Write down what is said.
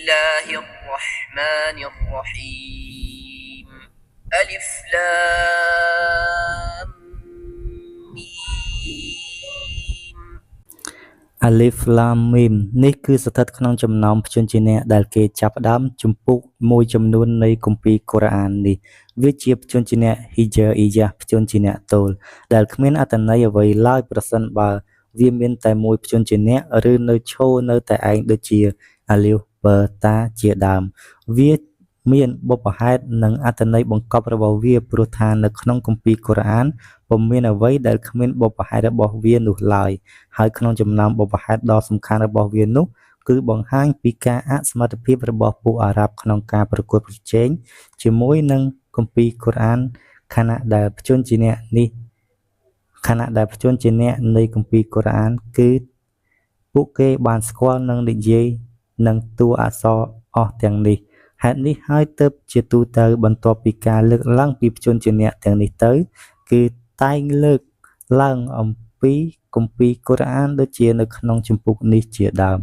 الله الرحمن الرحيم ألف لام ميم Alif Lam Mim នេះគឺស្ថិតក្នុងចំណោមព្យញ្ជនៈដែលគេចាប់ផ្ដើមជំពូកមួយចំនួននៃគម្ពីរកូរ៉ាននេះវាជាព្យញ្ជនៈហ៊ីជ័រអ៊ីយ៉ាព្យញ្ជនៈទោលដែលគ្មានអត្ថន័យអ្វីឡើយប្រសិនបើវាមានតែមួយព្យញ្ជនៈឬនៅឈរនៅតែឯងដូចជាអាលីវបឺតាជាដើមវាមានបុព្វហេតុនិងអត្ថន័យបង្កប់របស់វាព្រោះថានៅក្នុងគម្ពីរកូរ៉ានពុំមានអ្វីដែលគ្មានបុព្វហេតុរបស់វានោះឡើយហើយក្នុងចំណោមបុព្វហេតុដ៏សំខាន់របស់វានោះគឺបង្ហាញពីការអសមត្ថភាពរបស់ពួកអារ៉ាប់ក្នុងការប្រកួតប្រជែងជាមួយនឹងគម្ពីរកូរ៉ានខណៈដែលព្យញ្ជនៈនៃគម្ពីរកូរ៉ានគឺពួកគេបានស្គាល់និងនិយាយនឹងតួអក្សរអស់ទាំងនេះហេតុនេះហើយទើបជាទូទៅបន្ទាប់ពីការលើកឡើងពីព្យញ្ជនៈទាំងនេះទៅគឺតែងលើកឡើងអំពីគម្ពីរកូរ៉ានដូចជានៅក្នុងជំពូកនេះជាដើម